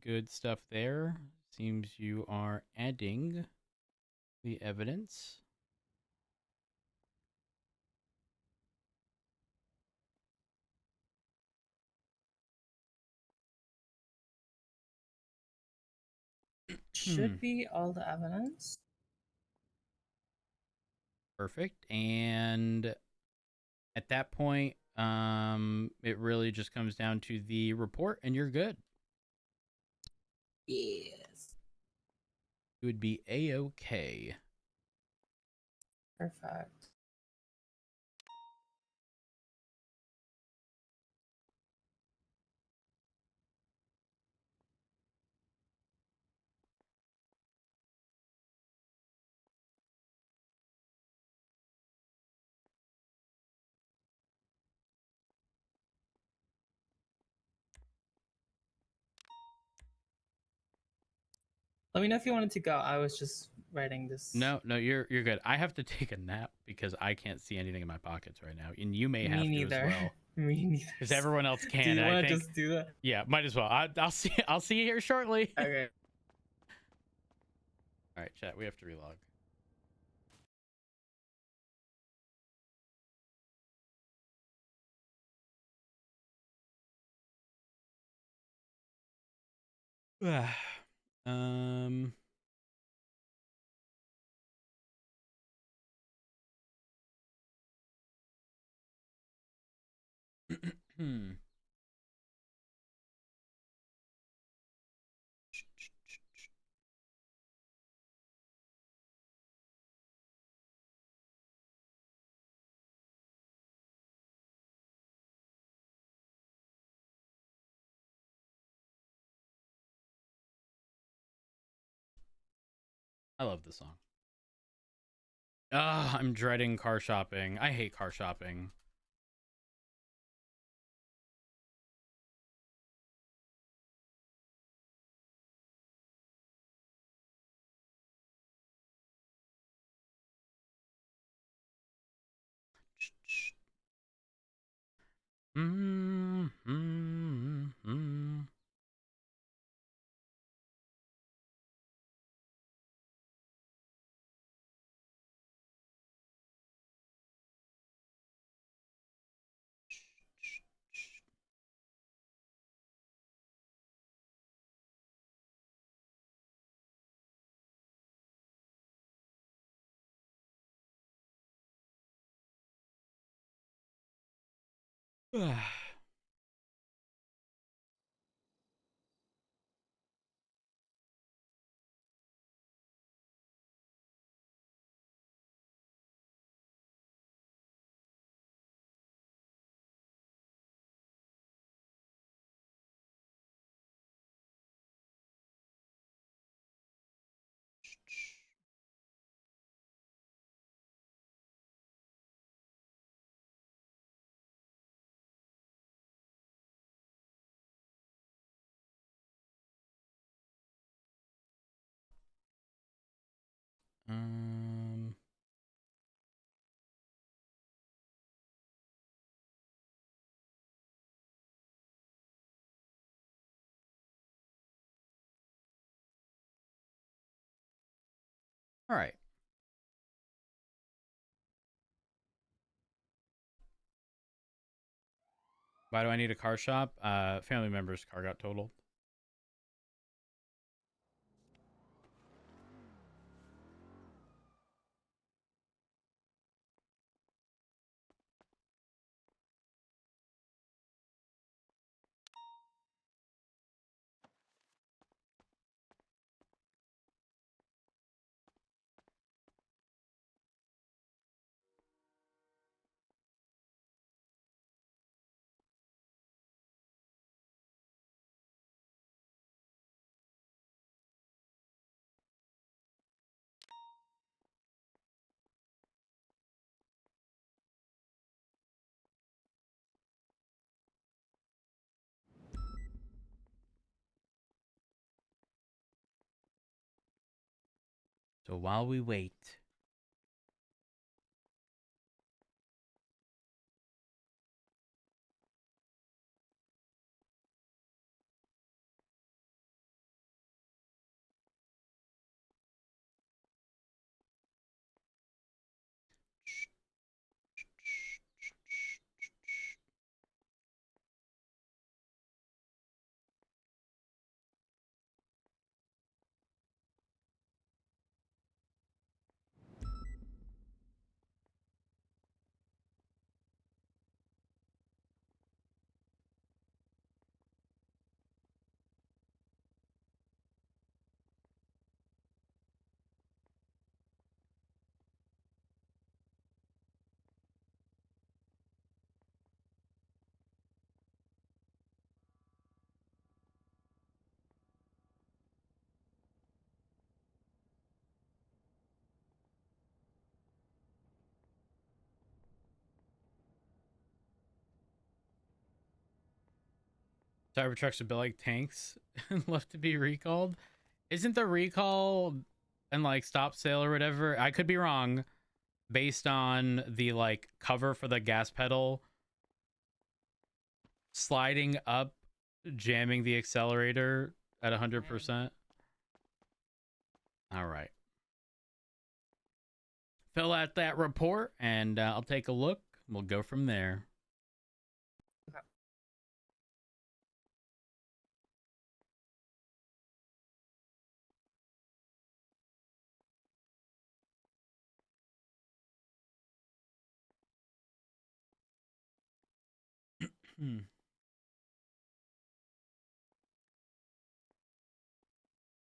good stuff there. Seems you are adding the evidence. Should be all the evidence. Perfect. And at that point, it really just comes down to the report, and you're good. Yes. It would be a-okay. Perfect. Let me know if you wanted to go. I was just writing this. No, you're good. I have to take a nap because I can't see anything in my pockets right now, and you may Me have to neither. as well. Me neither. Because everyone else Do can. you I want to think. just do that? Yeah, might as well. I'll see. I'll see you here shortly. Okay. All right, chat. We have to relog. um. Hmm. I love this song. Ah, I'm dreading car shopping. I hate car shopping. Mm, mm, mm. Um. All right. Why do I need a car shop? Family member's car got totaled. So while we wait, Cybertrucks are built like tanks and left to be recalled. Isn't the recall and like stop sale or whatever? I could be wrong. Based on the like cover for the gas pedal sliding up, jamming the accelerator at 100%. All right. Fill out that report and I'll take a look. We'll go from there. Okay.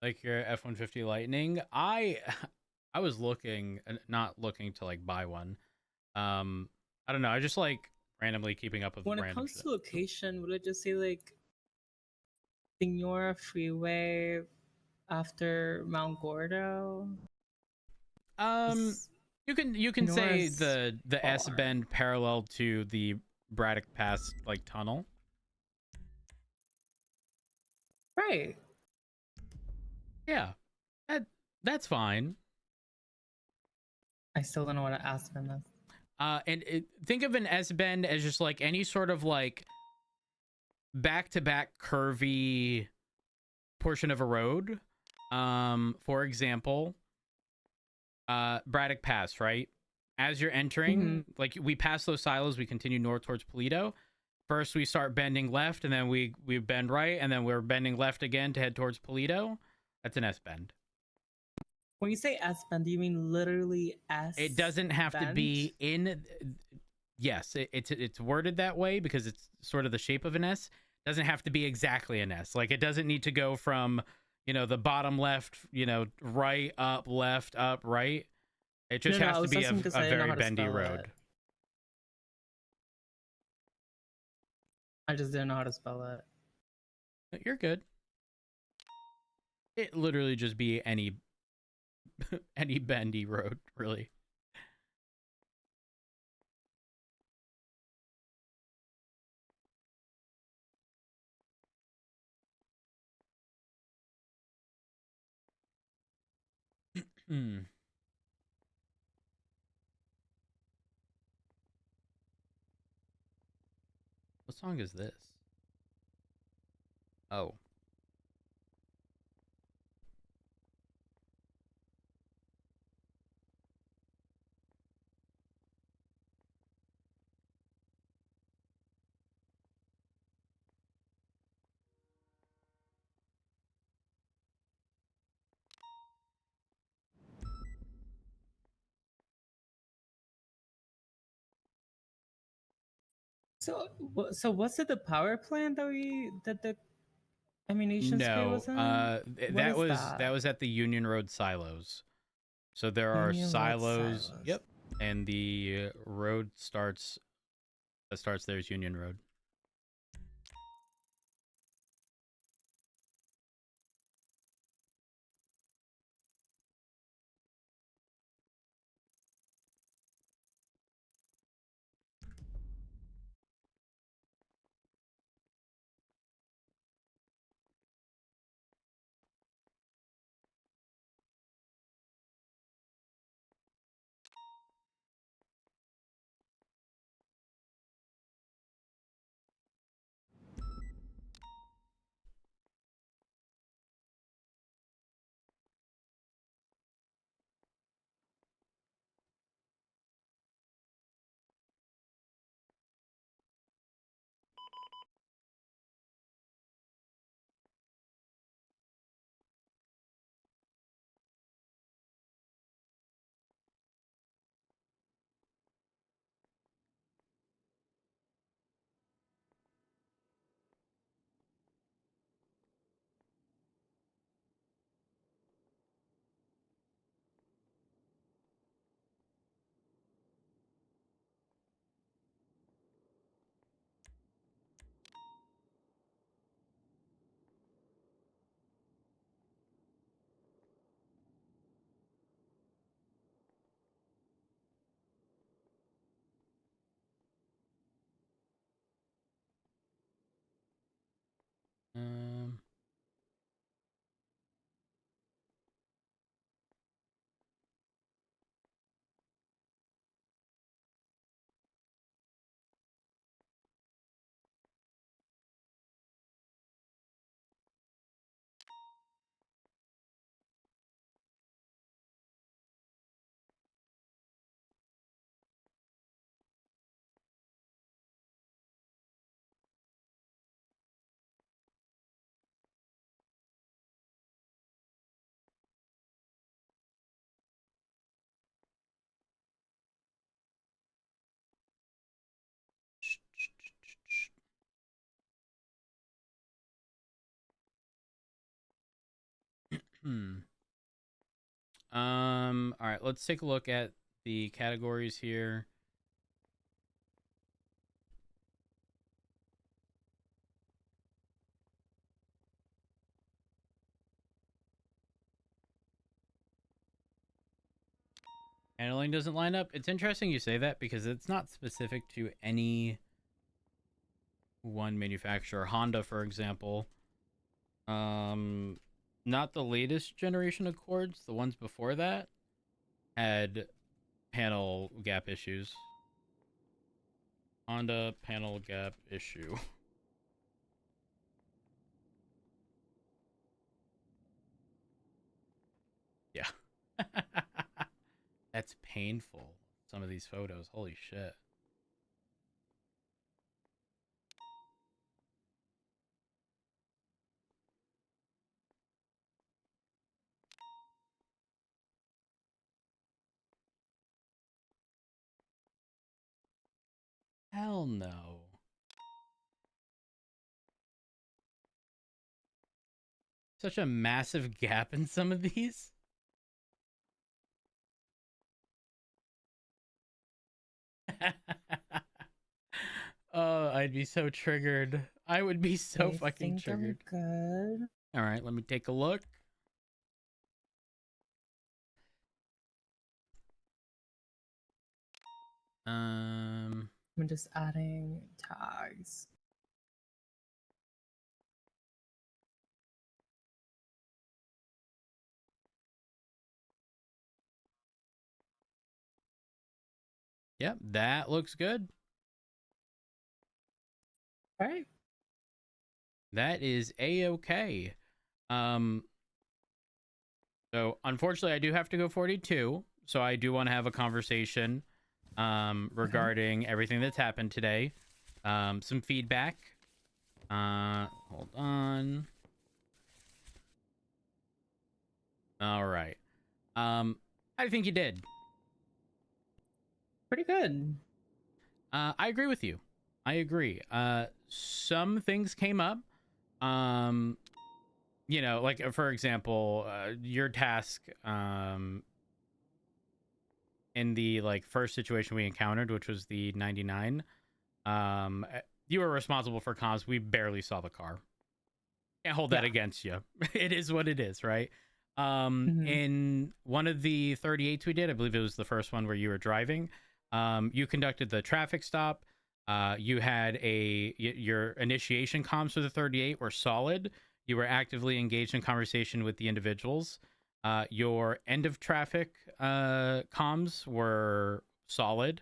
Like your F-150 Lightning, I was looking, not looking to like buy one. I don't know. I just like randomly keeping up with When it random comes shit. to location, would it just say like Senora Freeway after Mount Gordo? Um, you can say Senora's the S far. bend parallel to the Braddock Pass like tunnel. Right. Yeah, that's fine. I still don't know what to ask them this. Think of an S bend as just like any sort of like back to back curvy portion of a road. For example, Braddock Pass, right? As you're entering, like we pass those silos, we continue north towards Polito. First, we start bending left, and then we bend right, and then we're bending left again to head towards Polito. That's an S bend. When you say S bend, do you mean literally S? It doesn't have to bend? be in. Yes, it's worded that way because it's sort of the shape of an S. It doesn't have to be exactly an S. Like it doesn't need to go from the bottom left, right up, left up, right. It just has I to was be asking a because I didn't know very how to bendy spell road. it. I just didn't know how to spell it. You're good. It literally just be any any bendy road, really. Hmm. What song is this? Oh. So was it the power plant that the ammunition spray No. was in? What That is was that? at the Union Road silos. So there are Union Road silos. silos. Yep. And the road starts there's Union Road. All right, let's take a look at the categories here. Handling doesn't line up. It's interesting you say that because it's not specific to any one manufacturer. Honda, for example, not the latest generation Accords. The ones before that had panel gap issues. Honda panel gap issue. Yeah. That's painful. Some of these photos. Holy shit. Hell no. Such a massive gap in some of these. Oh, I'd be so triggered. I would be so fucking triggered. I'm good. All right, let me take a look. I'm just adding tags. Yep, that looks good. All right. That is a-okay. So unfortunately I do have to go 42. So I do want to have a conversation regarding everything that's happened today. Some feedback. Hold on. All right. I think you did. Pretty good. I agree with you. I agree. Some things came up. You know, like for example, your task in the like first situation we encountered, which was the 99. You were responsible for comms. We barely saw the car. Can't hold that against you. It is what it is, right? In one of the 38s we did, I believe it was the first one where you were driving, you conducted the traffic stop. You had your initiation comms for the 38 were solid. You were actively engaged in conversation with the individuals. Your end of traffic comms were solid.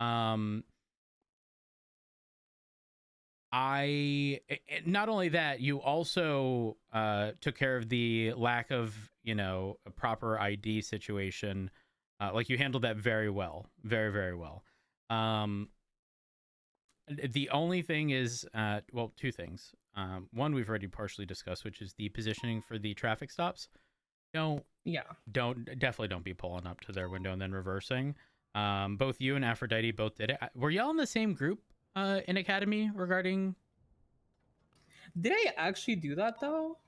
Not only that, you also took care of the lack of, you know, a proper ID situation. Like you handled that very well, very, very well. The only thing is, well, two things. One we've already partially discussed, which is the positioning for the traffic stops. Definitely don't be pulling up to their window and then reversing. Both you and Aphrodite both did it. Were y'all in the same group in Academy regarding? Did I actually do that though?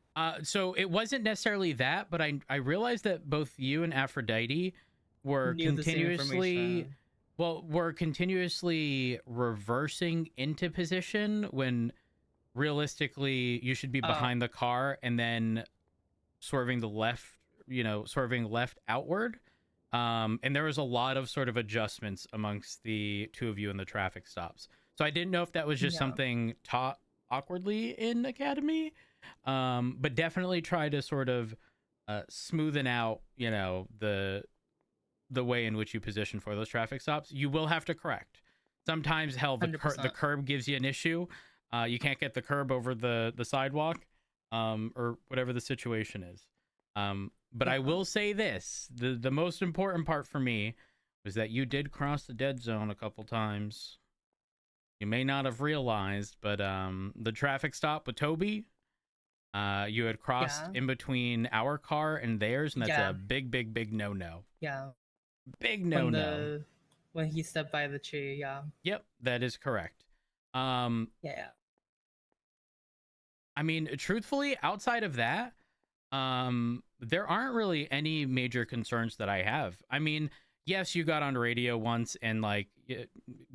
So it wasn't necessarily that, but I realized that both you and Aphrodite were continuously reversing into position when realistically you should be behind the car and then swerving the left, swerving left outward. And there was a lot of sort of adjustments amongst the two of you in the traffic stops. So I didn't know if that was just something taught awkwardly in Academy, but definitely try to sort of smoothen out, the way in which you position for those traffic stops. You will have to correct. Sometimes, hell, the curb gives you an issue. You can't get the curb over the sidewalk, or whatever the situation is. But I will say this: the most important part for me was that you did cross the dead zone a couple times. You may not have realized, but the traffic stop with Toby, you had crossed in between our car and theirs, and that's a big, big, big no-no. Yeah. Big no-no. When he stepped by the tree, Yep, that is correct. Yeah. I mean, truthfully, outside of that, there aren't really any major concerns that I have. I mean, yes, you got on radio once and like it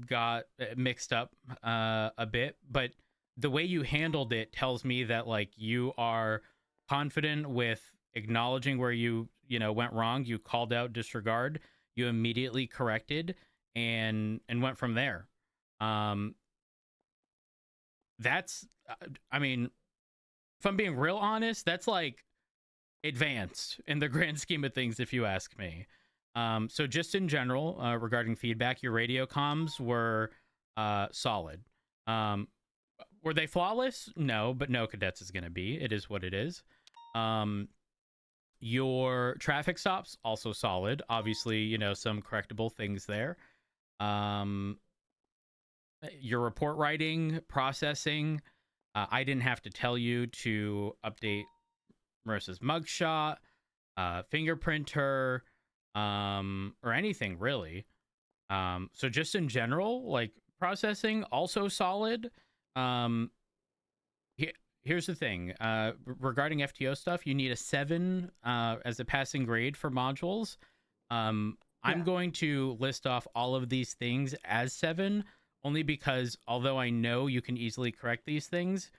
got mixed up a bit, but the way you handled it tells me that like you are confident with acknowledging where you know went wrong. You called out disregard, you immediately corrected and went from there. Um that's I mean, if I'm being real honest, that's like advanced in the grand scheme of things, if you ask me. So just in general, regarding feedback, your radio comms were solid. Um, were they flawless? No, but no cadets is going to be. It is what it is. Your traffic stops also solid. Obviously, you know, some correctable things there. Um, your report writing, processing. I didn't have to tell you to update Marissa's mugshot, fingerprinter, or anything really. So just in general, like processing also solid. Um, Here's the thing. Regarding FTO stuff, you need a 7 as a passing grade for modules. I'm Yeah. going to list off all of these things as 7, only because although I know you can easily correct these things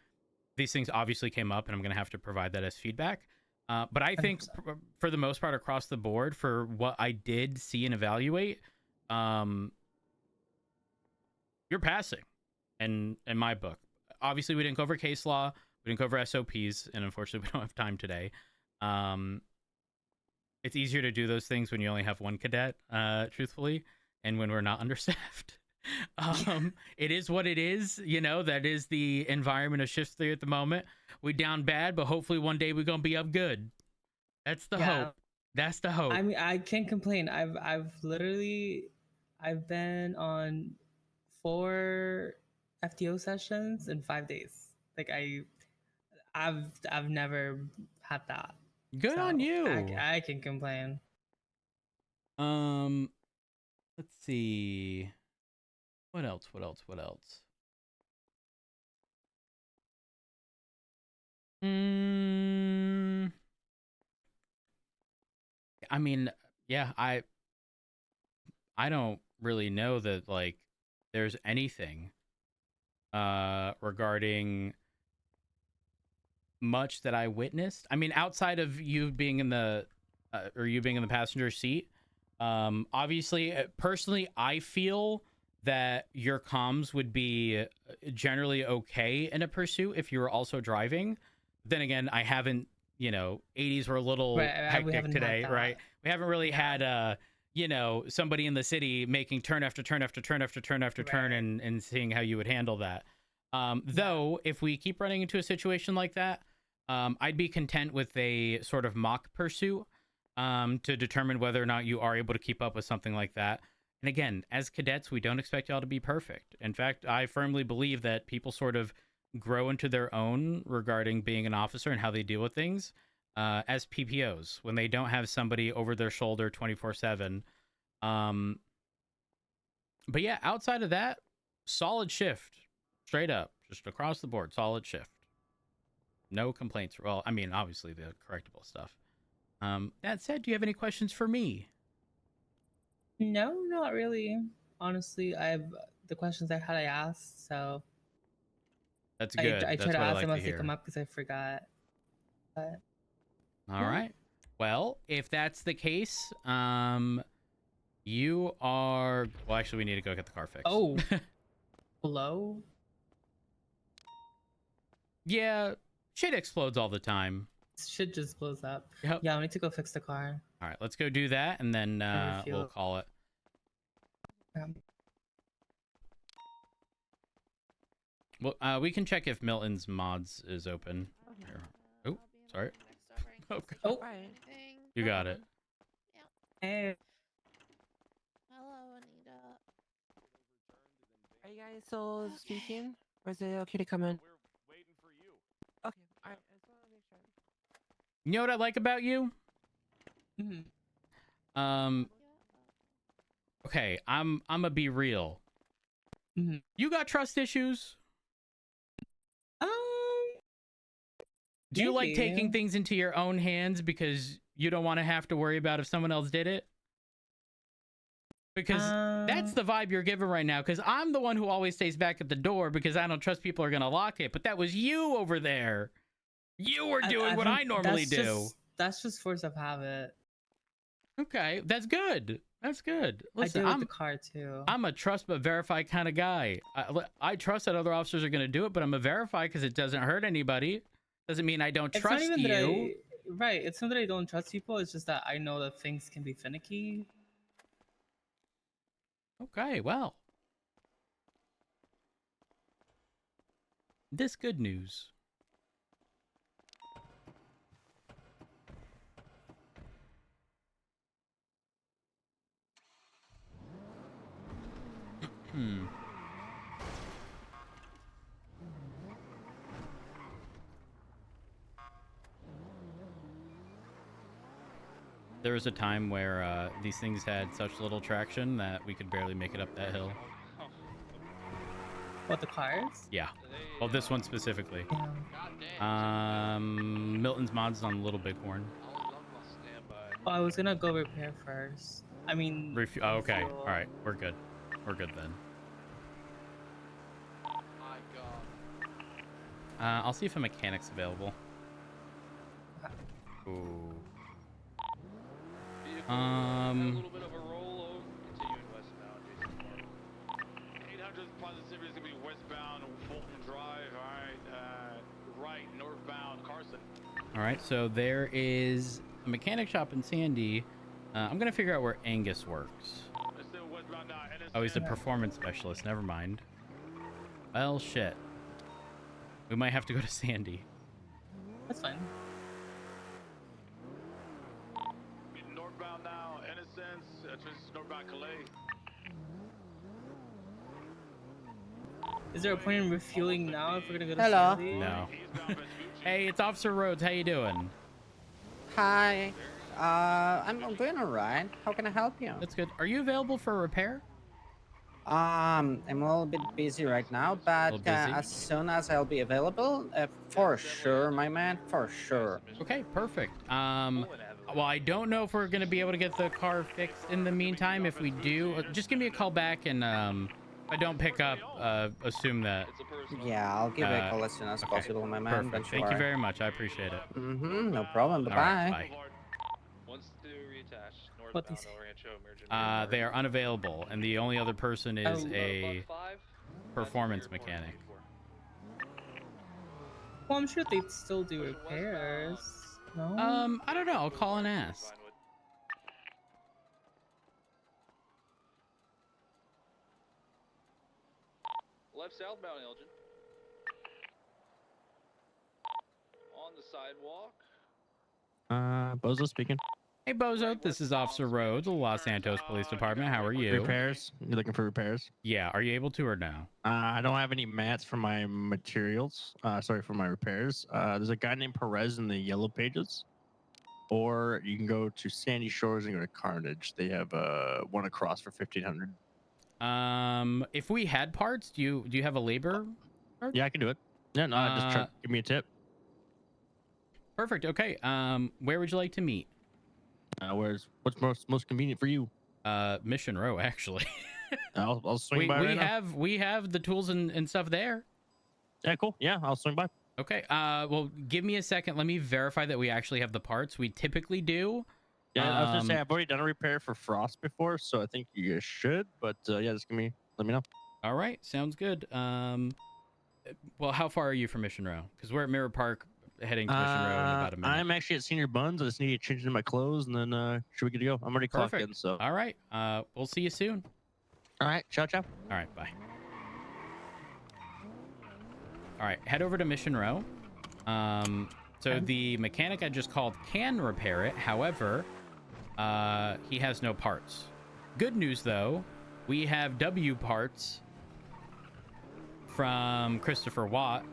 obviously came up and I'm going to have to provide that as feedback. But I think 100%. for the most part across the board, for what I did see and evaluate, you're passing in my book. Obviously, we didn't cover case law, we didn't cover SOPs, and unfortunately, we don't have time today. It's easier to do those things when you only have one cadet, truthfully, and when we're not understaffed. It is what it is, you know. That is the environment of shift 3 at the moment. We down bad, but hopefully one day we're gonna be up good. That's the hope. That's the hope. I mean, I can't complain. I've literally I've been on 4 FTO sessions in 5 days. Like I've never had that. Good on So you. I can complain. Let's see. What else? What else? What else? I mean, yeah, I don't really know that like there's anything regarding much that I witnessed. I mean, outside of you being in the or you being in the passenger seat, obviously, personally, I feel that your comms would be generally okay in a pursuit if you were also driving. Then again, I haven't, you know, 80s were a little Right, we hectic haven't had today, right? that. We haven't really Yeah. had you know, somebody in the city making turn after turn after turn after turn after turn Right. and seeing how you would handle that. Yeah. Though, if we keep running into a situation like that, I'd be content with a sort of mock pursuit to determine whether or not you are able to keep up with something like that. And again, as cadets, we don't expect y'all to be perfect. In fact, I firmly believe that people sort of grow into their own regarding being an officer and how they deal with things as PPOs when they don't have somebody over their shoulder 24/7. But yeah, outside of that, solid shift, straight up, just across the board, solid shift. No complaints. Well, I mean, obviously the correctable stuff. That said, do you have any questions for me? No, not really. Honestly, I've the questions I had I asked, so That's I good. try That's to what I ask like them to as they come hear. up because I forgot. But All yeah. right. Well, if that's the case, you are. Well, actually, we need to go get the car fixed. Oh, hello. Yeah, shit explodes all the time. Shit just blows up. Yep. Yeah, I need to go fix the car All right, let's go do that, and then and we'll refuel. call it. Well, we can check if Milton's mods is open. Here. Oh, sorry. Oh, God. Oh, You got it. hey. Hello, Anita. Are you guys still Okay. speaking? Or is it okay to come in? We're waiting for you. Okay, alright, I just want to make sure. You know what I like about you? Mhm. Okay, I'm gonna be real. Mhm. You got trust issues? Um, Do you like taking Maybe. things into your own hands because you don't want to have to worry about if someone else did it? Because that's the vibe you're giving right now. Because I'm the one who always stays back at the door because I don't trust people are going to lock it. But that was you over there. You were doing what think I normally that's do. That's just force of habit. Okay, that's good. That's good. Listen, I do with the car too. I'm a trust but verify kind of guy. I trust that other officers are going to do it, but I'm a verify because it doesn't hurt anybody. Doesn't mean I don't It's not trust even you. that right. It's not that I don't trust people. It's just that I know that things can be finicky. Okay, well. This good news. There was a time where these things had such little traction that we could barely make it up that hill. What, the cars? Yeah. Well, this one specifically. Yeah. Milton's Mods is on Little Bighorn. Oh, I was gonna go repair first. I mean. Oh, okay. All right. We're good. We're good then. I'll see if a mechanic's available. Ooh. A little bit of a roll continuing westbound, Jason Park. 800 positivity is going to be westbound Fulton Drive. All right, northbound Carson. All right, so there is a mechanic shop in Sandy. I'm gonna figure out where Angus works. Oh, he's a performance specialist. Never mind. Well, shit. We might have to go to Sandy. That's fine. Northbound now, Innocence, northbound Calais. Is there a point in refueling now if we're gonna go to Hello. Sandy? No. Hey, it's Officer Rhodes. How you doing? Hi. I'm doing alright. How can I help you? That's good. Are you available for a repair? I'm a little bit busy right now, but busy? as soon as I'll be available, for sure, my man, for sure. Okay, perfect. Well, I don't know if we're gonna be able to get the car fixed in the meantime. If we do, just give me a call back, and if I don't pick up, assume that. Yeah, I'll give you a call as soon as possible, my man. Perfect. Don't you Thank you worry. very much. I appreciate it. No problem. All Bye-bye. right, bye. Wants to reattach What northbound these- El Rancho emergency. They are unavailable, and the only other person is Oh. a performance mechanic. Well, I'm sure they'd still do repairs. No. I don't know. I'll call and ask. Left southbound Elgin. On the sidewalk. Bozo speaking. Hey, Bozo. This is Officer Rhodes of the Los Santos Police Department. How are you? Repairs? You're looking for repairs? Yeah. Are you able to or no? I don't have any mats for my materials. Sorry, for my repairs. There's a guy named Perez in the yellow pages. Or you can go to Sandy Shores and go to Carnage. They have one across for 1,500. If we had parts, do you have a labor? Yeah, I can do it. Yeah, no, just give me a tip. Perfect. Okay. Where would you like to meet? What's most convenient for you? Mission Row, actually. I'll swing by right now. We have the tools and stuff there. Yeah, cool. Yeah, I'll swing by. Okay. Well, give me a second. Let me verify that we actually have the parts. We typically do. Yeah, I was gonna say I've already done a repair for Frost before, so I think you guys should. But yeah, just let me know. All right, sounds good. Well, how far are you from Mission Row? Because we're at Mirror Park, heading to Mission Row in about a minute. I'm actually at Senior Buns. I just need to change into my clothes, and then should we get to go? I'm already clocked in. So all right. We'll see you soon. all right, ciao. All right, bye. All right, head over to Mission Row. So the mechanic I just called can repair it. However, he has no parts. Good news, though, we have W parts from Christopher Watt.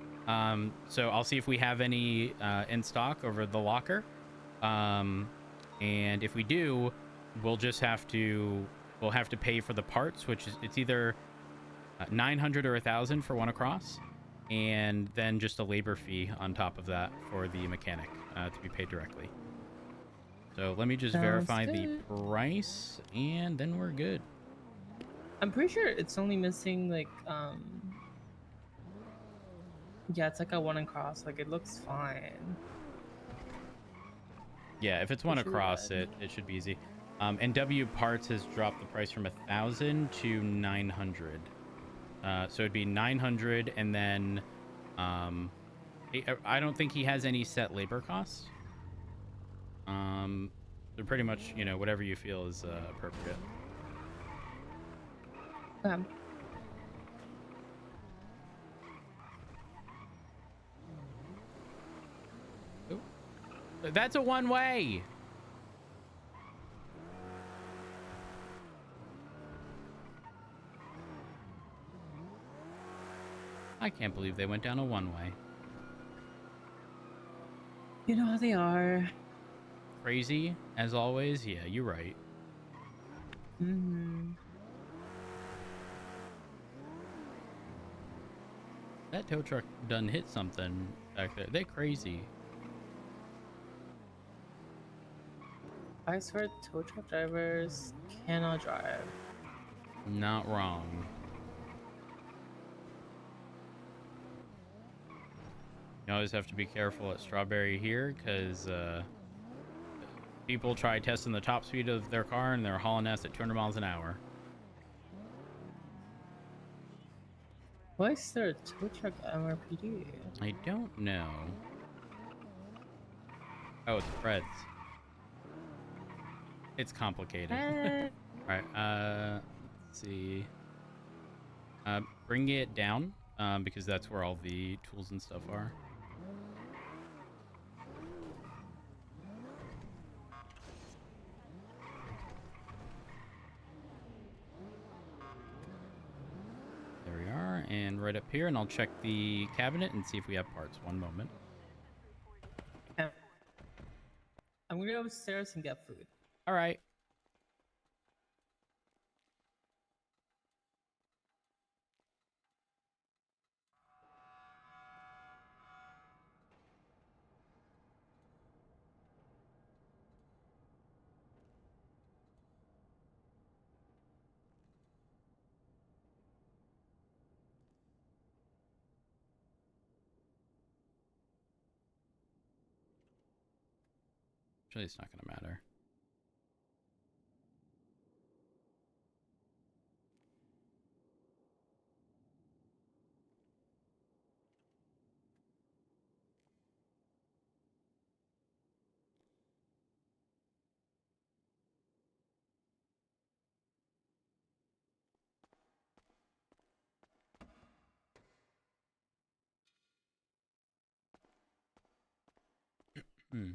So I'll see if we have any in stock over the locker. And if we do, we'll have to pay for the parts, which is it's either 900 or 1,000 for one across. and then just a labor fee on top of that for the mechanic to be paid directly. So let me just Sounds verify the good. price, and then we're good. I'm pretty sure it's only missing like yeah, it's like a one across. Like it looks fine. Yeah, if it's one It should be across, good. it should be easy. And W Parts has dropped the price from 1,000 to 900. So it'd be 900, and then I don't think he has any set labor costs. They're pretty much, you know, whatever you feel is appropriate. Ooh. That's a one-way. I can't believe they went down a one-way. You know how they are. Crazy, as always. Yeah, you're right. Mm-hmm. That tow truck done hit something back there. They crazy. I swear tow truck drivers cannot drive. Not wrong. You always have to be careful at Strawberry here, because people try testing the top speed of their car and they're hauling ass at 200 miles an hour. Why is there a tow truck MRPD? I don't know. Oh, it's Fred's. It's complicated. All right. Let's see. Bring it down, because that's where all the tools and stuff are. There we are, and right up here, and I'll check the cabinet and see if we have parts. One moment. I'm gonna go upstairs and get food. All right. Actually, it's not going to matter. Hmm.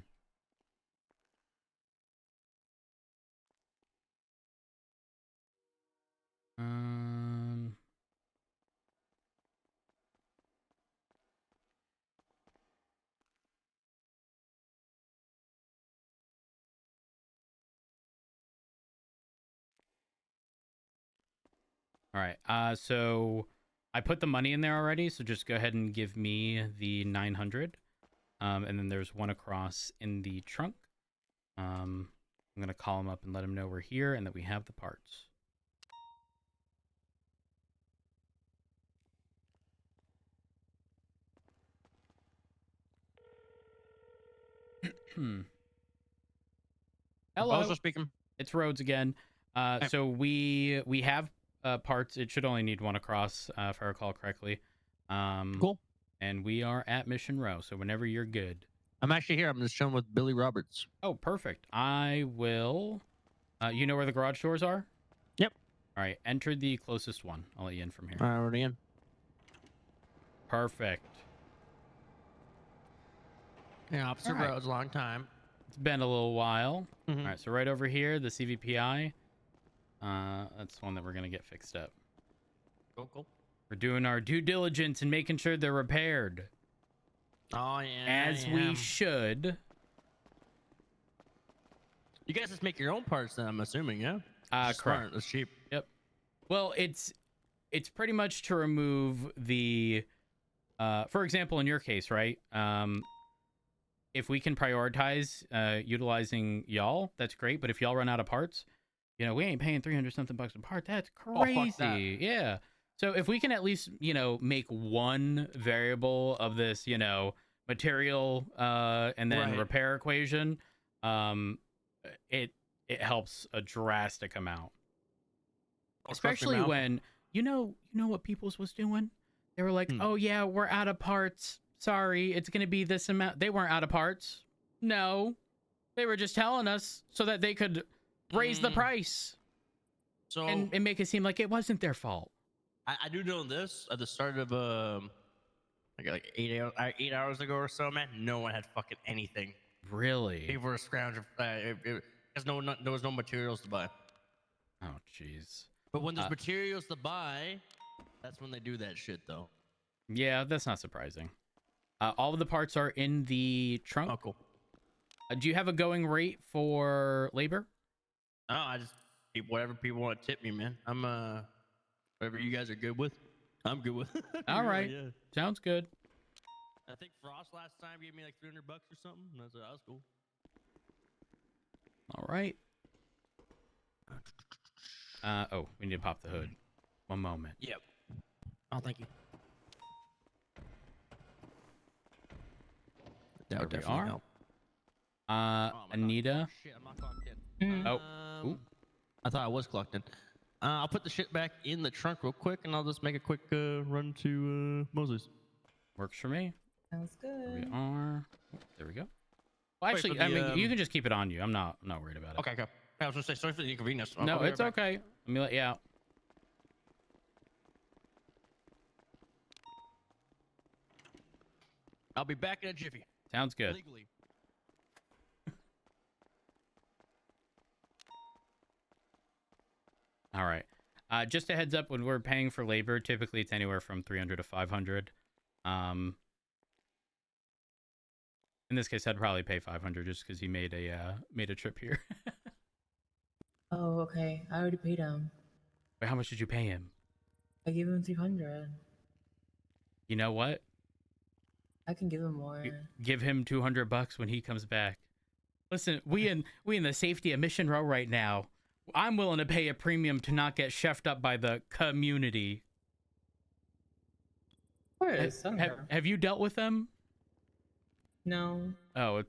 Um. All right. So I put the money in there already. So just go ahead and give me the 900. And then there's one across in the trunk. I'm gonna call him up and let him know we're here and that we have the parts. Hello. Also speaking. It's Rhodes again. Hey. So we have parts. It should only need one across, if I recall correctly. Cool. And we are at Mission Row. So whenever you're good. I'm actually here. I'm just chilling with Billy Roberts. Oh, perfect. I will. You know where the garage doors are? Yep. All right. Enter the closest one. I'll let you in from here. Already in. Perfect. Yeah, Officer All right. Rhodes, long time. It's been a little while. Mhm. All right. So right over here, the CVPI. That's the one that we're gonna get fixed up. Cool. We're doing our due diligence and making sure they're repaired. Oh yeah. As we should. You guys just make your own parts then, I'm assuming, yeah? Correct. Smart, it's cheap. Yep. Well, it's pretty much to remove the for example, in your case, right? If we can prioritize utilizing y'all, that's great. But if y'all run out of parts, you know, we ain't paying 300 something bucks a part. That's Oh, fuck that. crazy. Yeah. So if we can at least, you know, make one variable of this, you know, material and then Right. repair equation, it helps a drastic amount. Oh, trust me, Especially Malcolm. when you know what Peoples was doing. They were like, Hmm. "Oh yeah, we're out of parts. Sorry, it's gonna be this amount." They weren't out of parts. No, they were just telling us so that they could raise the Mm. price So and make it seem like it wasn't their fault. I do know this at the start of like 8 hours ago or so, man. No one had fucking anything. Really? People were scrounging because there was no materials to buy. Oh jeez. But when there's Uh, materials to buy, that's when they do that shit, though. Yeah, that's not surprising. All of the parts are in the trunk. Oh, cool. Do you have a going rate for labor? No, I just whatever people want to tip me, man. I'm whatever you guys are good with, I'm good with. All Really, right. Yeah. Sounds good. I think Frost last time gave me like $300 or something. That was cool. All right. Oh, we need to pop the hood. One moment. Yep. Oh, thank you. That would There we definitely are. help. Oh, my God. Anita. Oh, shit, I'm not clocked in. Mm. Oh. Ooh. I thought I was clocked in. I'll put the shit back in the trunk real quick, and I'll just make a quick run to Moses. Works for me. Sounds There we good. are. Oh, there we go. Well, Wait, actually, for I the, mean, you can just keep it on you. I'm not worried about it. Okay, okay. I was gonna say sorry for the inconvenience. No, I'll be it's right back. okay. Let me let you out. I'll be back in a jiffy. Sounds good. Legally. All right. Just a heads up, when we're paying for labor, typically it's anywhere from 300 to 500. In this case, I'd probably pay 500 just because he made a trip here. Oh, okay. I already paid him. But how much did you pay him? I gave him 300. You know what? I can give him more. Give him $200 when he comes back. Listen, we in the safety of Mission Row right now. I'm willing to pay a premium to not get chefed up by the community. Of course. I don't care. Have you dealt with them? No. Oh,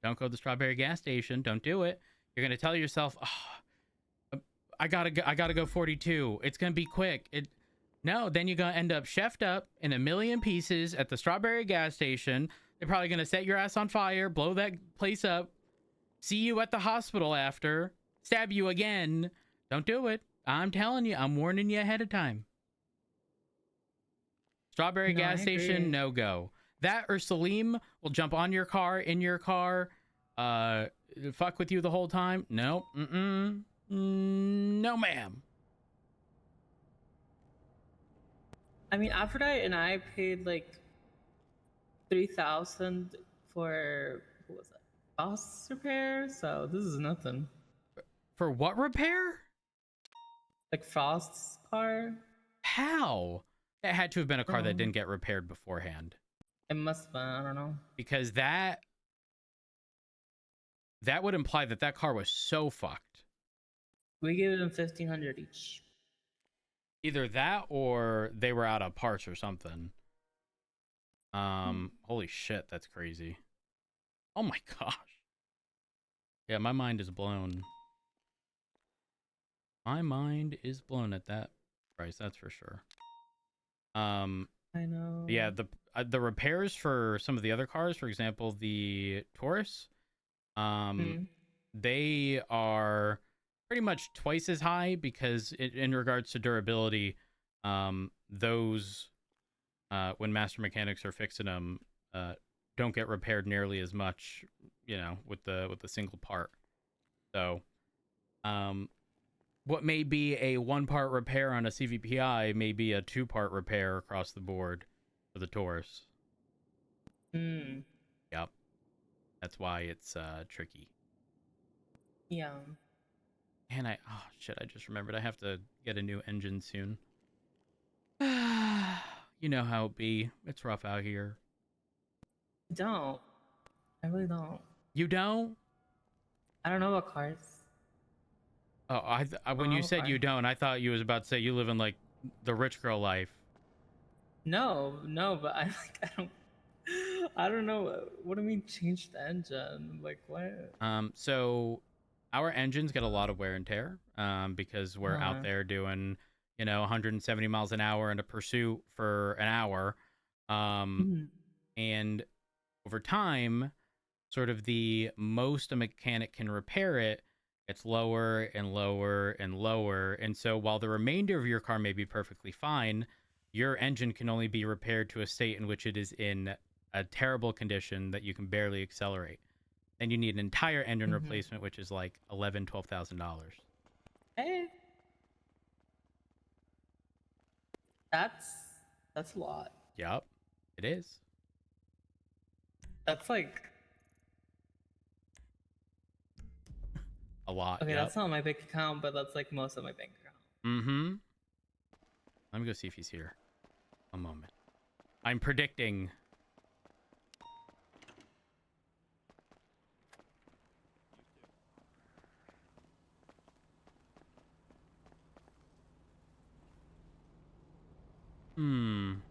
don't go to the Strawberry gas station. Don't do it. You're gonna tell yourself, oh, I gotta go 42. It's gonna be quick. No, then you're gonna end up chefed up in a million pieces at the Strawberry gas station. They're probably gonna set your ass on fire, blow that place up, see you at the hospital after, stab you again. Don't do it. I'm telling you. I'm warning you ahead of time. Strawberry No, gas I station, agree. no go. That or Salim will jump on your car, in your car, fuck with you the whole time. No, no, ma'am. I mean, Aphrodite and I paid like 3,000 for what was it? Boss repair. So this is nothing. For what repair? Like Frost's car. How? That had to have been a car that didn't get repaired beforehand. It must have been. I don't know. Because that would imply that car was so fucked. We gave them 1,500 each. Either that or they were out of parts or something. Holy shit, that's crazy. Oh my gosh. Yeah, my mind is blown. My mind is blown at that price, that's for sure. I know. Yeah, the repairs for some of the other cars, for example, the Taurus, they are pretty much twice as high because in regards to durability, those when master mechanics are fixing them, don't get repaired nearly as much, you know, with the single part. So, what may be a 1-part repair on a CVPI may be a 2-part repair across the board for the Taurus. Yep. That's why it's tricky. Yeah. And oh shit, I just remembered I have to get a new engine soon. You know how it be. It's rough out here. Don't. I really don't. You don't? I don't know about cars. Oh, when Oh, you said okay. you don't, I thought you was about to say you live in like the rich girl life. No, no, but I like I don't know. What do you mean change the engine? Like what? So our engines get a lot of wear and tear, because we're out Uh-huh. there doing, 170 miles an hour in a pursuit for an hour. Mhm. And over time, sort of the most a mechanic can repair it gets lower and lower and lower. And so while the remainder of your car may be perfectly fine, your engine can only be repaired to a state in which it is in a terrible condition that you can barely accelerate. Then you need an entire engine Mhm. replacement, which is like $12,000. Hey, that's that's a lot. Yep, it is That's like a lot. okay. Yep. That's not my bank account, but that's like most of my bank account. Mm-hmm. Let me go see if he's here. A moment. I'm predicting. Hmm.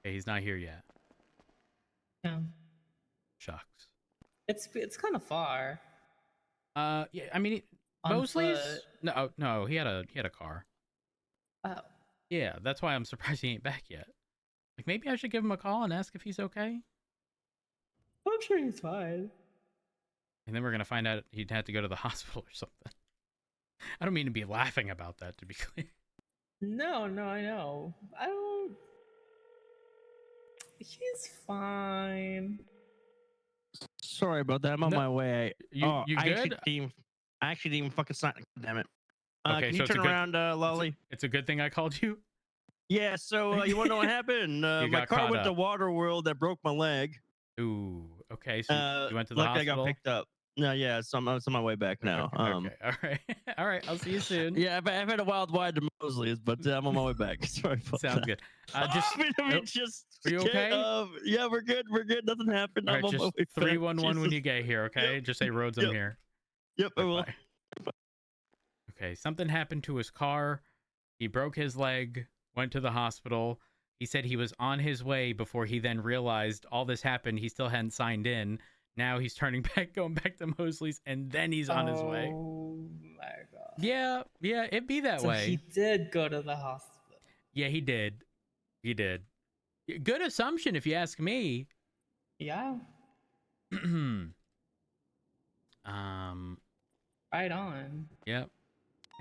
Okay, he's not here yet. Yeah, Shucks. it's kind of far Yeah, I mean, on Mosley's foot. no, he had a car. Oh, Yeah, that's why I'm surprised he ain't back yet. Like maybe I should give him a call and ask if he's okay. I'm sure he's fine. And then we're gonna find out he'd have to go to the hospital or something. I don't mean to be laughing about that, to be clear. No, no, I know. I don't. He's fine. Sorry about that. I'm on No, my way. you good? I actually didn't even fucking sign. Damn it. Okay, Can so you it's a turn good around, Lolly? it's a good thing I called you. Yeah. So you want to know what happened? You My got car caught went to up. Waterworld. That broke my leg. Ooh, okay. So you went to the Luckily I got hospital. picked up. No, yeah. So I'm on my way back now. Okay, all right, all right. I'll see you soon. Yeah, I've had a wild ride to Mosley's, but I'm on my way back. Sorry about Sounds that. good. Just Just. are you okay? Yeah, we're good. We're good. Nothing happened. All I'm right, on my just way back. 311 when Jesus. you get here, okay? Yep. Just say Rhodes, I'm Yep. here. Yep, I Right, will. bye. Okay, something happened to his car. He broke his leg, went to the hospital. He said he was on his way before he then realized all this happened. He still hadn't signed in. Now he's turning back, going back to Mosley's, and then he's on his way. Oh my god. Yeah, it'd be that So way. he did go to the hospital. Yeah, he did. He did. Good assumption, if you ask me. Yeah, um, right on. yep.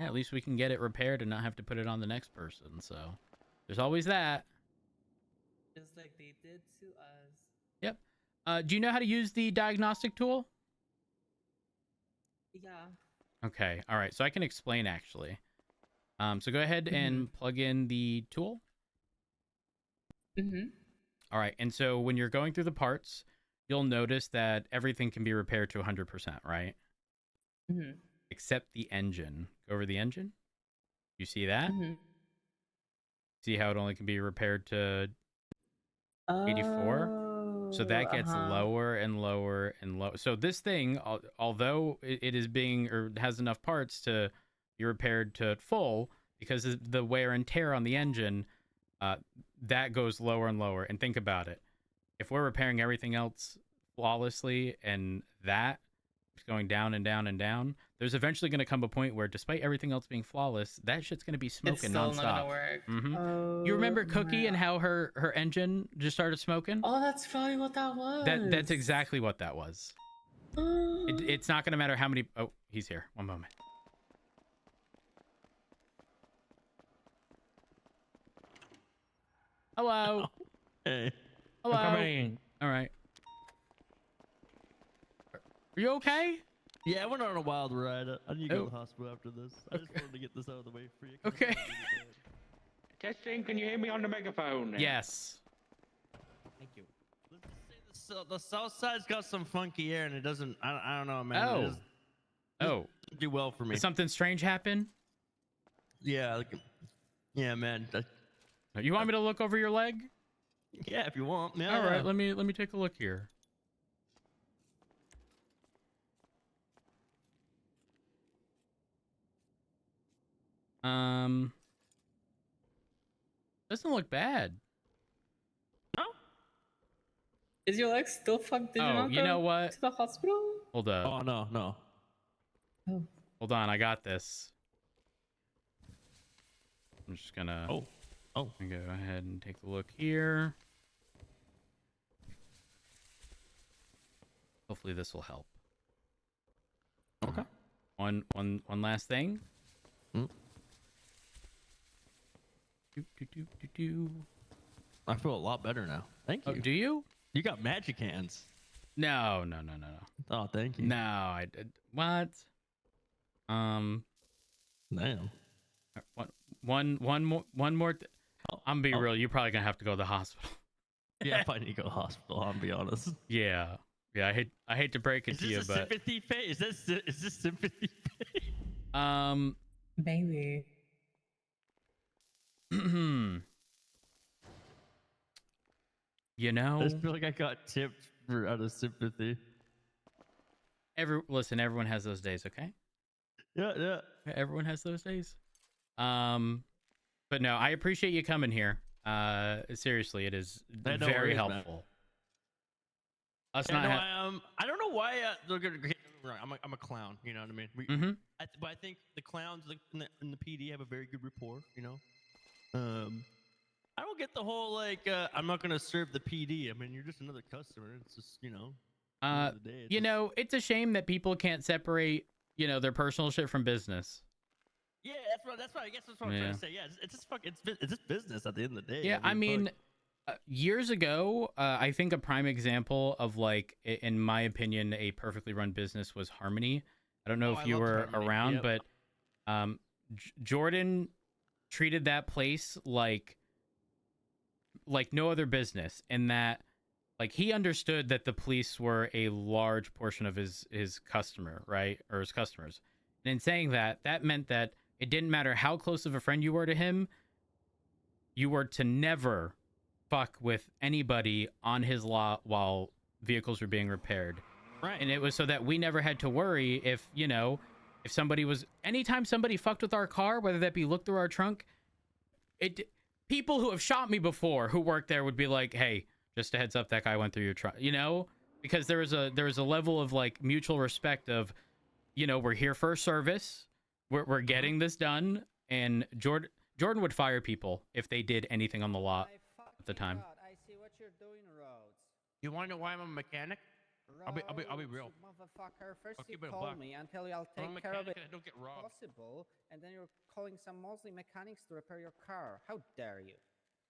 Yeah, at least we can get it repaired and not have to put it on the next person. So there's always that. Just like they did to us. Yep. Do you know how to use the diagnostic tool? Yeah. Okay. All right. So I can explain actually. So go ahead and plug in the tool. Mm-hmm. All right. And so when you're going through the parts, you'll notice that everything can be repaired to 100%, right? Mm-hmm. Except the engine. Go over the engine. You see that? Mm-hmm. See how it only can be repaired to 84? So that gets lower and lower and lower. So this thing, although it is being or has enough parts to be repaired to full, because of the wear and tear on the engine, that goes lower and lower. And think about it. If we're repairing everything else flawlessly and that is going down and down and down, there's eventually going to come a point where despite everything else being flawless, that shit's going to be It's smoking still nonstop. not gonna work. Oh, You remember my Cookie and God. how her engine just started smoking? Oh, that's probably what that was. That's exactly what that was. It's not going to matter how many... Oh, he's here. One moment. Hello. Hey. Hello. I'm coming. All right. Are you okay? Yeah, I went on a wild ride. I need to go Oh. to the hospital after this. I just wanted to get this out of the way for you. 'cause I'm Okay. feeling really bad. Testing, can you hear me on the megaphone? Yes. Thank you. Let's just say the south side's got some funky air, and it doesn't. I don't know, man. Oh. It doesn't do well for me. Did something strange happen? Yeah, like, yeah, man. You want me to look over your leg? Yeah, if you want. Yeah, All right, yeah. let me take a look here. Doesn't look bad. No? Is your leg still fucked? Did you Oh, not you go know what? to the hospital? Hold up. Oh no. Oh. Hold on, I got this. I'm just gonna Oh. go ahead and take a look here. Hopefully this will help. Okay. One last thing. Mm. Do. I feel a lot better now. Thank you. Oh, do you? You got magic hands. No. Oh, thank you. No, I did. What? Damn. One more. Oh, I'm gonna be oh. real. You're probably gonna have to go to the hospital. Yeah, if I need to go to the hospital, I'll be honest. Yeah. I hate to break it Is to you, this a but sympathy phase? Is this sympathy phase? Maybe. You I know, just feel like I got tipped out of sympathy. listen, everyone has those days, okay? Yeah. Everyone has those days. But no, I appreciate you coming here. Seriously, it is Hey, no very worries, man. helpful. Us Yeah, not no, I don't know why. They're gonna get me wrong. I'm a clown. You know what I mean? Mhm. But I think the clowns in the PD have a very good rapport. You know. I don't get the whole like I'm not gonna serve the PD. I mean, you're just another customer. It's just at the end of the day, it's You just- know, it's a shame that people can't separate, their personal shit from business. Yeah, that's what I guess that's what I'm trying to say. Yeah, it's just it's just business at the end of the day. Yeah, I mean, fuck. years ago, I think a prime example of, like, in my opinion, a perfectly run business was Harmony. I don't know Oh, if I you loved were Harmony, around, yep. but Jordan treated that place like no other business, in that, like, he understood that the police were a large portion of his customer, right? Or his customers. And in saying that, that meant that it didn't matter how close of a friend you were to him, you were to never fuck with anybody on his lot while vehicles were being repaired. Right. And it was so that we never had to worry if somebody was, anytime somebody fucked with our car, whether that be look through our trunk, people who have shot me before who worked there would be like, hey, just a heads up, that guy went through your trunk, because there was a level of, like, mutual respect of, we're here for a service, we're getting this done. And Jordan would fire people if they did anything on the lot at the time. I see what you're doing, Rhodes. You want to know why I'm a mechanic? I'll be real. You motherfucker. First I'll you keep it a call buck. me and tell you I'll I'm a take care of mechanic it and I don't get robbed. possible, and then you're calling some mostly mechanics to repair your car. How dare you?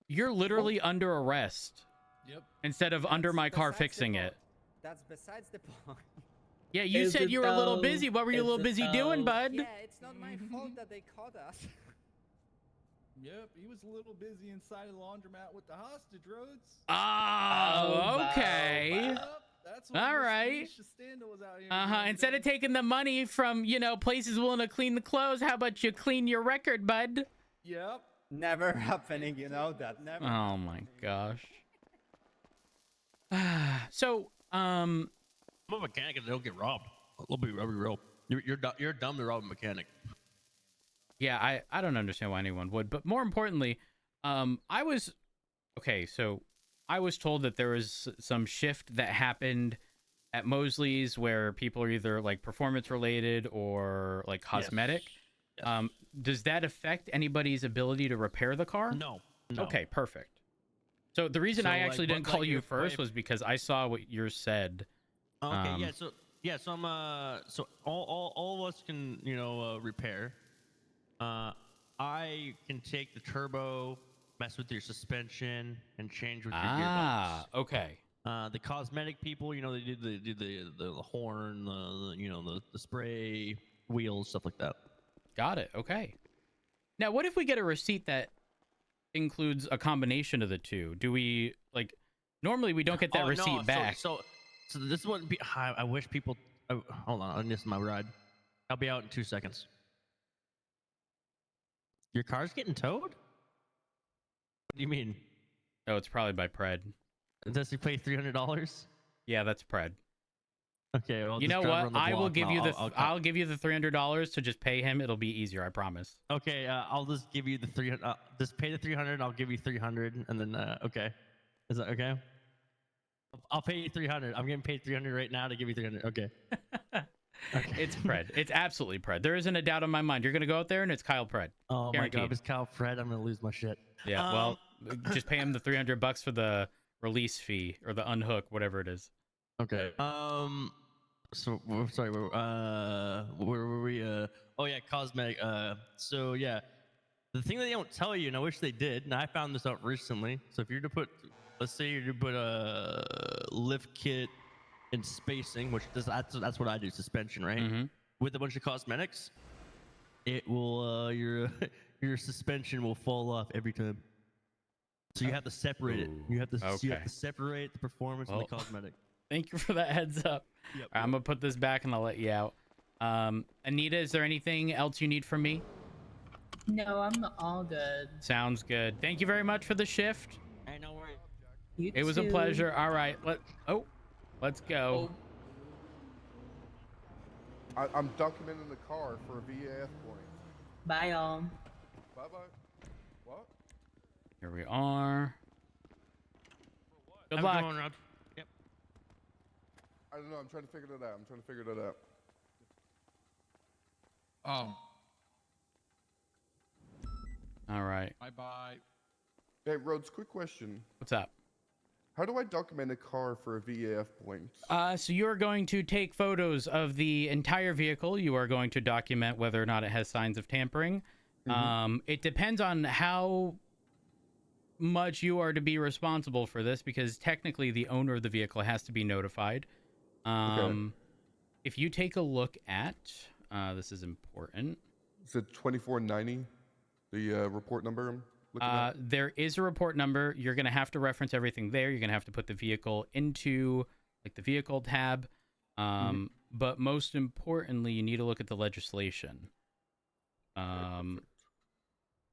You're literally under arrest. Yep. Instead of under That's my car besides the fixing point. it. That's besides the point. Yeah, you Is said it you were a little though? busy. What were you a Is little it busy doing, though? bud? Yeah, it's not my fault that they caught us. Yep, he was a little busy inside the laundromat with the hostage, Rhodes. Oh, okay. Yep, that's what All Miss right. Anisha Stando was out here. Uh-huh. Instead of taking. taking the money from, places willing to clean the clothes, how about you clean your record, bud? Yep. Never happening, you know that. Never. Oh my gosh. So, I'm a mechanic and they don't get robbed. I'll be real. You're dumb to rob a mechanic. yeah, I don't understand why anyone would, but more importantly, I was told that there was some shift that happened at Mosley's where people are either, like, performance related or, like, cosmetic. Yes. Does that affect anybody's ability to repair the car? No. Okay, perfect. So the reason So, I like, actually but, didn't like, call you if- first if- was because I saw what yours said. Okay. So I'm so all of us can repair. I can take the turbo, mess with your suspension, and change with your gearbox. Okay. The cosmetic people, you know, they do the horn, the spray wheels, stuff like that. Got it. Okay. Now, what if we get a receipt that includes a combination of the two? Do we like? Normally, we don't get that receipt back. So this wouldn't be. I wish people. Oh, hold on, I missed my ride. I'll be out in 2 seconds. Your car's getting towed? What do you mean? Oh, it's probably by Pred. Does he pay $300? Yeah, that's Pred. Okay, well, You just know drive what? around the I will block give and you the I'll give you the $300 to just pay him. It'll be easier, I promise. Okay, I'll just give you the 300. Just pay the 300. I'll give you 300, and then okay, is that okay? I'll pay you 300. I'm getting paid 300 right now to give you 300. Okay. Okay. It's Pred. It's absolutely Pred. There isn't a doubt in my mind. You're gonna go out there and it's Kyle Pred. Oh Guaranteed. my God, it's Kyle Fred. I'm gonna lose my shit. Yeah. Well, just pay him the $300 for the release fee or the unhook, whatever it is. Okay. So sorry. Where were we? Oh yeah, cosmetic. So yeah, the thing that they don't tell you, and I wish they did, and I found this out recently. So if you're to put, let's say you're to put a lift kit and spacing, which that's what I do, suspension, right? Mm-hmm. With a bunch of cosmetics, it will your suspension will fall off every time. So you have to separate it. You have to separate the performance and the cosmetic. Thank you for that heads up. Yep. I'm gonna put this back and I'll let you out. Anita, is there anything else you need from me? No, I'm all good. Sounds good. Thank you very much for the shift. Hey, no worries. You It was a too. pleasure. All right, let's go. I'm documenting the car for a VAF point. Bye, y'all. Bye bye. What? Here we are. Good Have a luck. good one, Rod. Yep. I don't know. I'm trying to figure that out. Oh, All right. bye. Hey, Rhodes, quick question. What's up? How do I document a car for a VAF point? So you're going to take photos of the entire vehicle. You are going to document whether or not it has signs of tampering. It depends on how much you are to be responsible for this, because technically the owner of the vehicle has to be notified. If you take a look at, this is important. Is it 2490? The report number I'm looking at? There is a report number. You're going to have to reference everything there. You're going to have to put the vehicle into like the vehicle tab. But most importantly, you need to look at the legislation.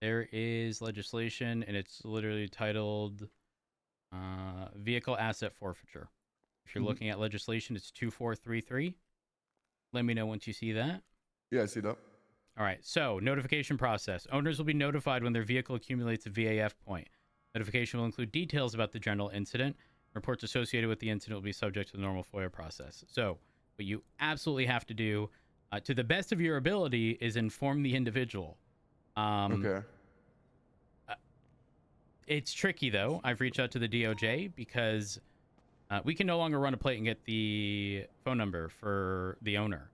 There is legislation, and it's literally titled Vehicle Asset Forfeiture. If you're looking at legislation, it's 2433. Let me know once you see that. Yeah, I see that. All right, so notification process. Owners will be notified when their vehicle accumulates a VAF point. Notification will include details about the general incident. Reports associated with the incident will be subject to the normal FOIA process. So what you absolutely have to do, to the best of your ability, is inform the individual. Okay. It's tricky, though. I've reached out to the DOJ because we can no longer run a plate and get the phone number for the owner.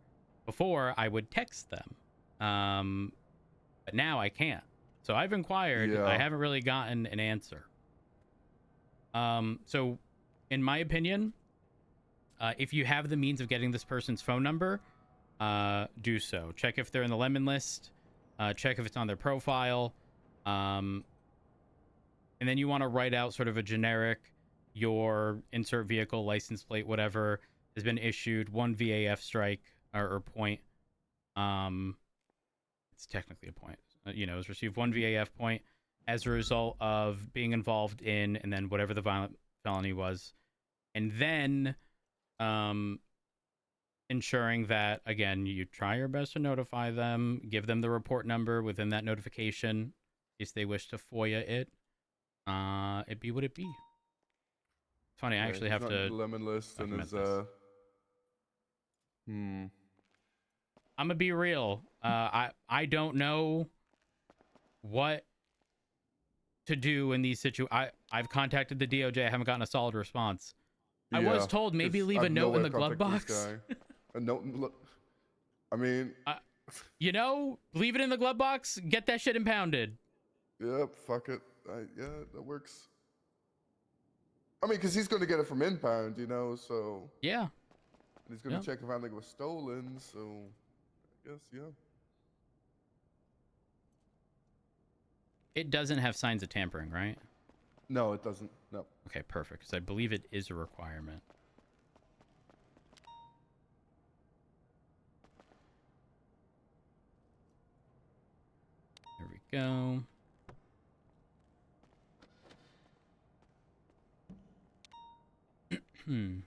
Before, I would text them. But now I can't. So I've inquired. Yeah. I haven't really gotten an answer. So in my opinion, if you have the means of getting this person's phone number, do so. Check if they're in the lemon list. Check if it's on their profile. And then you want to write out sort of a generic, your insert vehicle, license plate, whatever, has been issued 1 VAF strike or point. It's technically a point. Has received 1 VAF point as a result of being involved in, and then whatever the violent felony was. And then ensuring that, again, you try your best to notify them, give them the report number within that notification, if they wish to FOIA it. It be what it be. It's funny, I actually have to... lemon list and is I'm gonna be real. I don't know what to do in these situations. I've contacted the DOJ. I haven't gotten a solid response. I was told maybe leave a note in the glove box. A note. Look, I mean, leave it in the glove box. Get that shit impounded. Yep. Fuck it. Yeah, that works. I mean, because he's going to get it from inbound, you know, so. Yeah. And he's going to Yeah. check if anything was stolen, so. I guess, yeah. It doesn't have signs of tampering, right? No, it doesn't. No. Okay, perfect. Because I believe it is a requirement. There we go. Hmm.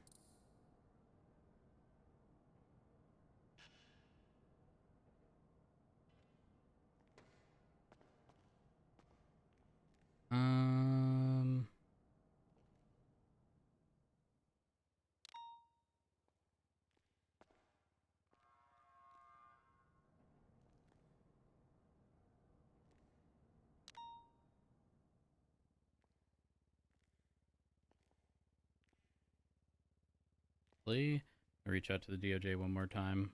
Um. I'll reach out to the DOJ one more time.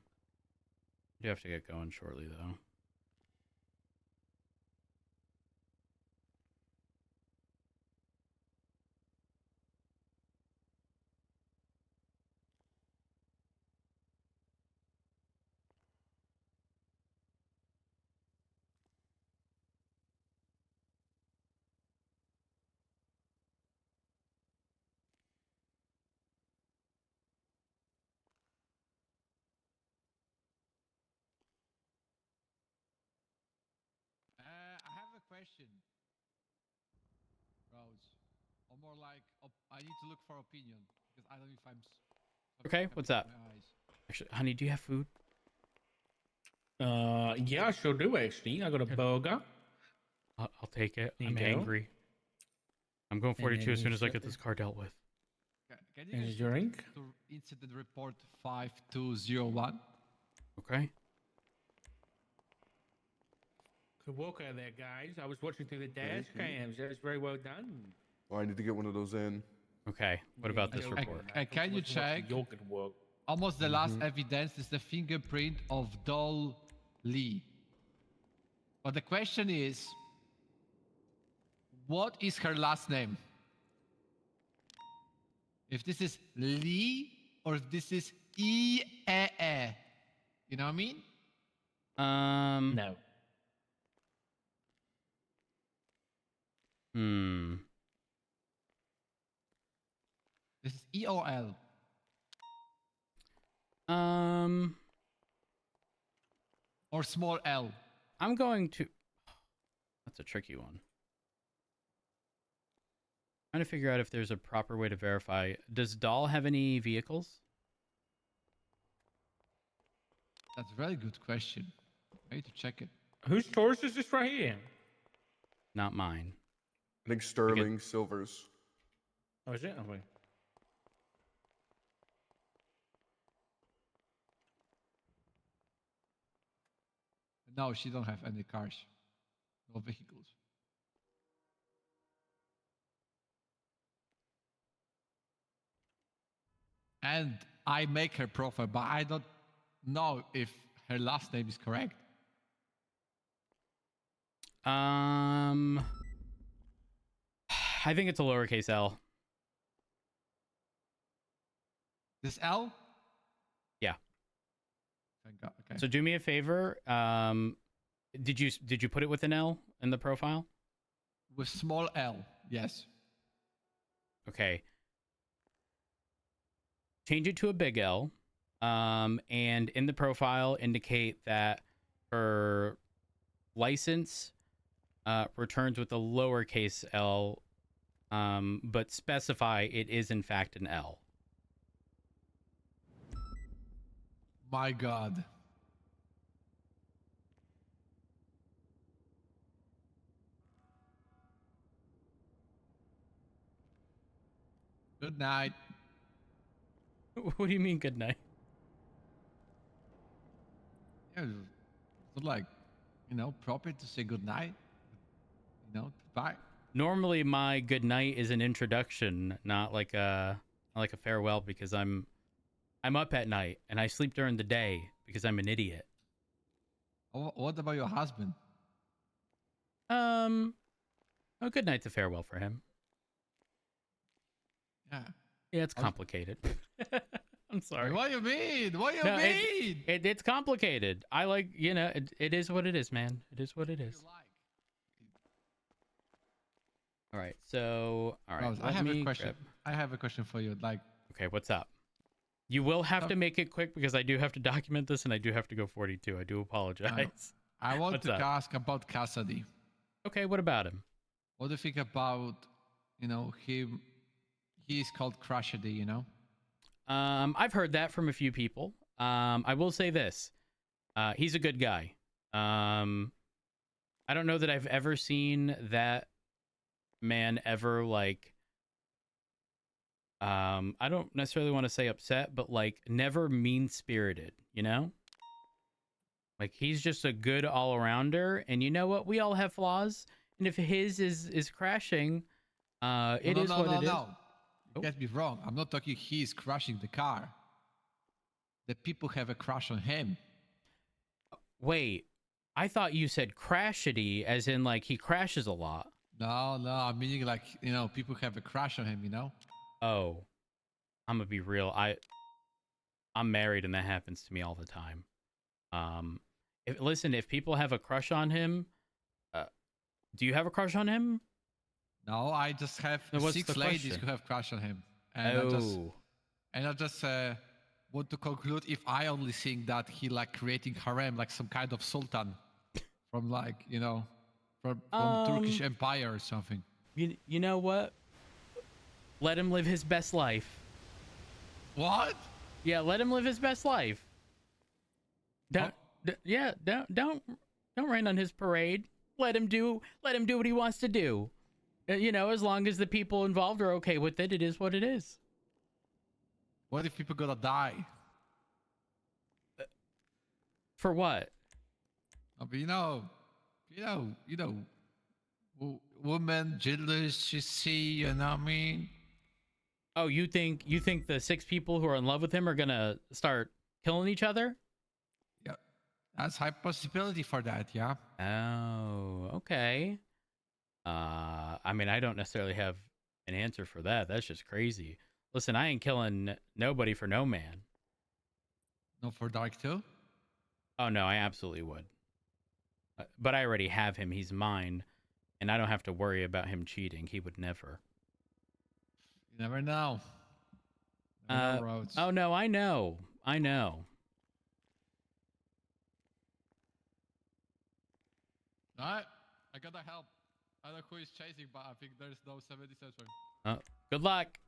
You have to get going shortly, though. I have a question. Rose. Or more like, I need to look for opinion because I don't know if I'm. Okay, what's up? My eyes. Actually, honey, do you have food? Yeah, I sure do actually. I got a burger. I'll take it. There I'm you go. angry. I'm going And 42 as then soon as I here's get this car dealt with. Can you And guys your drink. to incident report 5201? Okay. Good work out there, guys. I was watching through the dash Thank you. cams. That was very well done. Oh, I need to get one of those in. Okay. What about this Yeah, report? Can you check? Your good work. Almost the last evidence is the fingerprint of Doll Lee. But the question is, what is her last name? If this is Lee or if this is E-E-E. You know what I mean? No. Hmm. This is E-O-L. Or small L. I'm going to. That's a tricky one. Trying to figure out if there's a proper way to verify. Does Doll have any vehicles? That's a very good question. I need to check it. Whose Taurus is this right here? Not mine. I think Sterling Silvers. Oh, is it? Oh, wait. No, she don't have any cars. No vehicles. And I make her profile, but I don't know if her last name is correct. I think it's a lowercase L. This L? Yeah. Thank God. Okay. So do me a favor. Did you put it with an L in the profile? With small L, yes. Okay. Change it to a big L. And in the profile, indicate that her license returns with a lowercase L, but specify it is in fact an L. My God. Good night. What do you mean good night? Yeah, it's like, proper to say good night. Bye. Normally my good night is an introduction, not like a farewell, because I'm up at night and I sleep during the day because I'm an idiot. What about your husband? A good night's a farewell for him. Yeah. Yeah, it's complicated. I'm sorry. What do you mean? What do you No, mean? it's complicated. I like, you know, it is what it is, man. It is what it is. All right, so all right. Rose, I let have me a question. grab- I have a question for you. Like, Okay, what's up? You will have to make it quick because I do have to document this and I do have to go 42. I do apologize. I want What's to up? ask about Cassidy. Okay, what about him? What do you think about, you know, him? He's called Crashedy, you know? I've heard that from a few people. I will say this. He's a good guy. I don't know that I've ever seen that man ever like I don't necessarily want to say upset, but like never mean-spirited, you know? Like he's just a good all-arounder, and you know what? We all have flaws, and if his is crashing, it is what it is. You get me wrong. I'm not talking he's crashing the car. The people have a crush on him. Wait, I thought you said crashity as in like he crashes a lot. No, I'm meaning like, you know, people have a crush on him, you know? Oh, I'm gonna be real. I'm married and that happens to me all the time. Listen, if people have a crush on him, do you have a crush on him? No, I just have Then what's 6 the ladies question? who have crush on him. And I just want to conclude if I only think that he like creating harem like some kind of sultan from like, you know, from Turkish Empire or something. You know what? Let him live his best life. What? Yeah, let him live his best life. Don't rain on his parade. Let him do what he wants to do. You know, as long as the people involved are okay with it, it is what it is. What if people gonna die? For what? You know, women, jealous, you see, you know what I mean? Oh, you think the 6 people who are in love with him are gonna start killing each other? Yeah, that's high possibility for that, yeah. Oh, okay. I mean, I don't necessarily have an answer for that. That's just crazy. Listen, I ain't killing nobody for no man. No, for Dark too? Oh no, I absolutely would. But I already have him. He's mine, and I don't have to worry about him cheating. He would never. You never know. Never know, Rhodes. Oh no, I know. Alright, I gotta help. I don't know who is chasing, but I think there's no 70 sensor. Good luck.